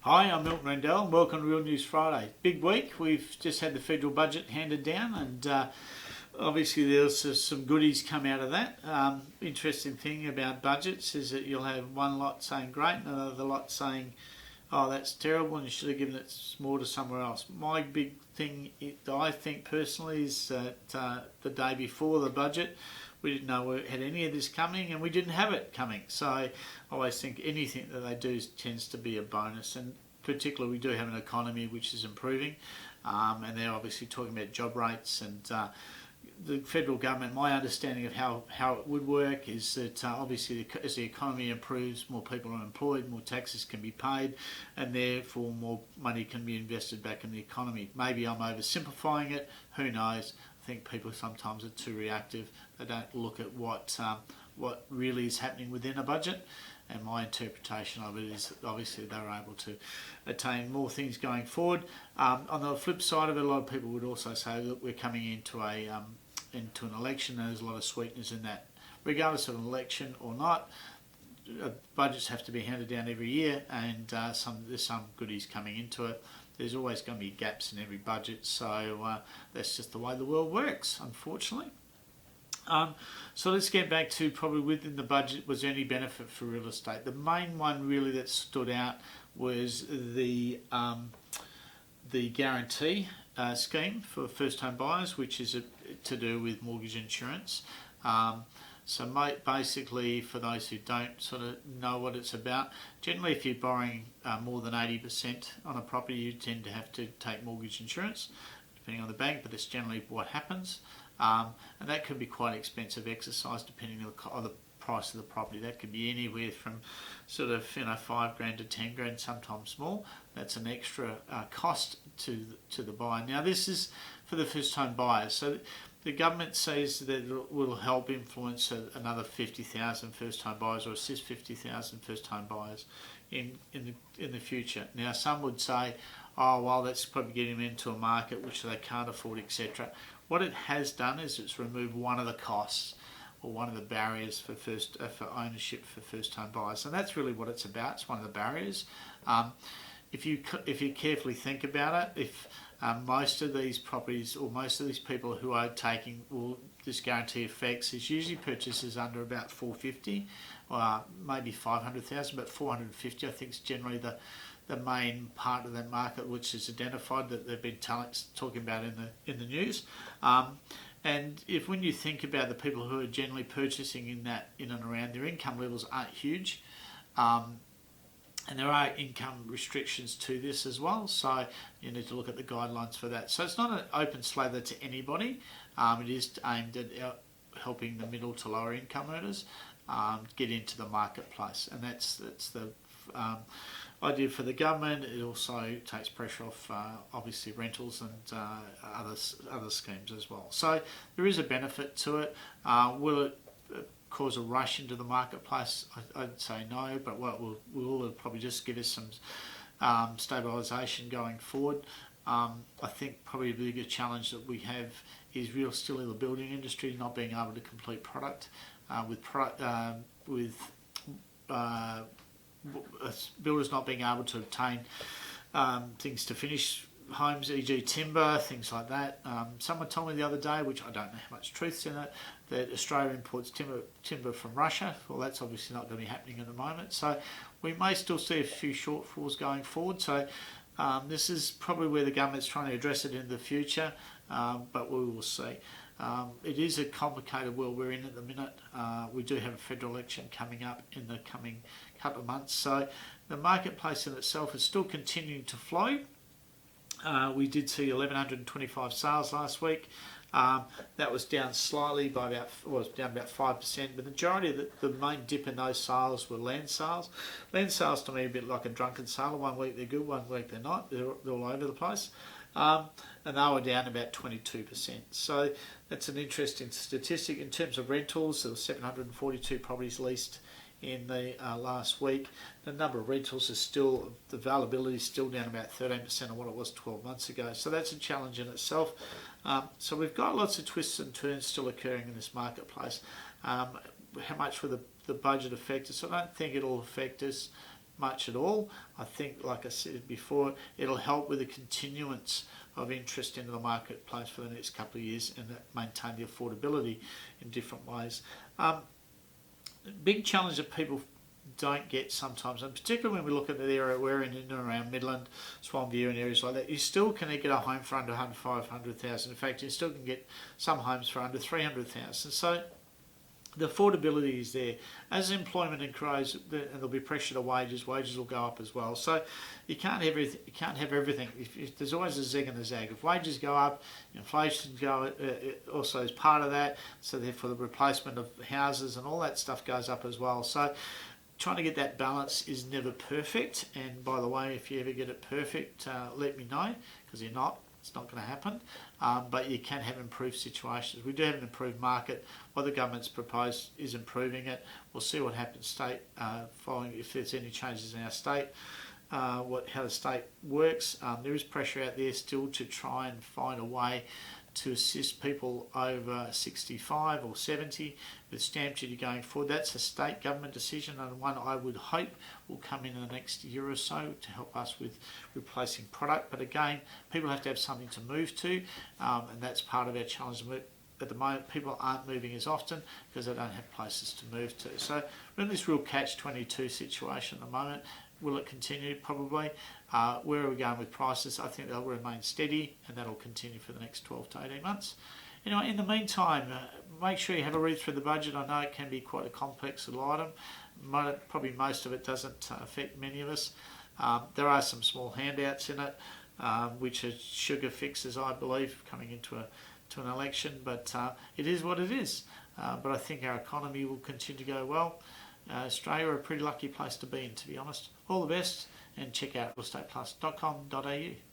Hi, I'm Milton Rendell and welcome to Real News Friday. Big week. We've just had the federal budget handed down and obviously there's some goodies come out of that. Interesting thing about budgets is that you'll have one lot saying great and another lot saying, oh, that's terrible and you should have given it more to somewhere else. My big thing, I think personally, is that the day before the budget, we didn't know we had any of this coming and we didn't have it coming. So I always think anything that they do tends to be a bonus, and particularly we do have an economy which is improving, and they're obviously talking about job rates and the federal government. My understanding of how it would work is that obviously as the economy improves, more people are employed, more taxes can be paid, and therefore more money can be invested back in the economy. Maybe I'm oversimplifying it, who knows. I think people sometimes are too reactive. They don't look at what really is happening within a budget. And my interpretation of it is that obviously they're able to attain more things going forward. On the flip side of it, a lot of people would also say that we're coming into an election, and there's a lot of sweeteners in that. Regardless of an election or not, budgets have to be handed down every year, and there's some goodies coming into it. There's always going to be gaps in every budget, so that's just the way the world works, unfortunately. So let's get back to probably within the budget, was there any benefit for real estate? The main one really that stood out was the guarantee scheme for first home buyers, which is to do with mortgage insurance. So basically, for those who don't sort of know what it's about, generally if you're borrowing more than 80% on a property, you tend to have to take mortgage insurance, depending on the bank, but that's generally what happens. And that could be quite an expensive exercise depending on the price of the property. That could be anywhere from sort of $5,000 to $10,000, sometimes more. That's an extra cost to the buyer. Now this is for the first home buyers. So the government says that it will help influence another 50,000 first home buyers, or assist 50,000 first home buyers in the future. Now some would say, oh well, that's probably getting them into a market which they can't afford, etc. What it has done is it's removed one of the costs or one of the barriers for ownership for first home buyers, and that's really what it's about. It's one of the barriers. If you carefully think about it, if most of these properties or most of these people who are taking this guarantee affects is usually purchases under about 450, maybe 500,000, but 450 I think is generally the main part of that market which is identified that they've been talking about in the news. And when you think about the people who are generally purchasing in and around, their income levels aren't huge, and there are income restrictions to this as well, so you need to look at the guidelines for that. So it's not an open slather to anybody. It is aimed at helping the middle to lower income earners get into the marketplace, and that's the idea for the government. It also takes pressure off obviously rentals and other schemes as well. So there is a benefit to it. Will it cause a rush into the marketplace? I'd say no, but what will probably just give us some stabilisation going forward. I think probably the bigger challenge that we have is still in the building industry, not being able to complete product with builders not being able to obtain things to finish homes, e.g. timber, things like that. Someone told me the other day, which I don't know how much truth's in it, that Australia imports timber from Russia. Well, that's obviously not going to be happening at the moment. So we may still see a few shortfalls going forward. So this is probably where the government's trying to address it in the future, but we will see. It is a complicated world we're in at the minute. We do have a federal election coming up in the coming couple of months, so the marketplace in itself is still continuing to flow. We did see 1,125 sales last week. That was down slightly by about 5%. The majority of the main dip in those sales were land sales. Land sales to me are a bit like a drunken sailor. One week they're good, one week they're not. They're all over the place. And they were down about 22%. So that's an interesting statistic. In terms of rentals, there were 742 properties leased in the last week. The number of rentals is still, the availability is still down about 13% of what it was 12 months ago. So that's a challenge in itself. So we've got lots of twists and turns still occurring in this marketplace. How much will the budget affect us? I don't think it'll affect us much at all. I think, like I said before, it'll help with the continuance of interest into the marketplace for the next couple of years and maintain the affordability in different ways. Big challenge that people don't get sometimes, and particularly when we look at the area we're in and around Midland, Swan View and areas like that, you still can get a home for under 500,000. In fact, you still can get some homes for under 300,000. So the affordability is there. As employment increases, and there'll be pressure to wages will go up as well. So you can't have everything. If there's always a zig and a zag. If wages go up, inflation also is part of that. So therefore the replacement of houses and all that stuff goes up as well. So trying to get that balance is never perfect. And by the way, if you ever get it perfect, let me know, because you're not. It's not going to happen, but you can have improved situations. We do have an improved market. What the government's proposed is improving it. We'll see what happens state following, if there's any changes in our state, how the state works. There is pressure out there still to try and find a way to assist people over 65 or 70 with stamp duty going forward. That's a state government decision, and one I would hope will come in the next year or so to help us with replacing product. But again, people have to have something to move to, and that's part of our challenge. At the moment, people aren't moving as often because they don't have places to move to. So we're in this real catch-22 situation at the moment. Will it continue? Probably. Where are we going with prices? I think they'll remain steady, and that'll continue for the next 12 to 18 months. Anyway, in the meantime, make sure you have a read through the budget. I know it can be quite a complex little item. Probably most of it doesn't affect many of us. There are some small handouts in it, which are sugar fixes, I believe, coming into an election. But it is what it is. But I think our economy will continue to go well. Australia are a pretty lucky place to be in, to be honest. All the best, and check out realestateplus.com.au.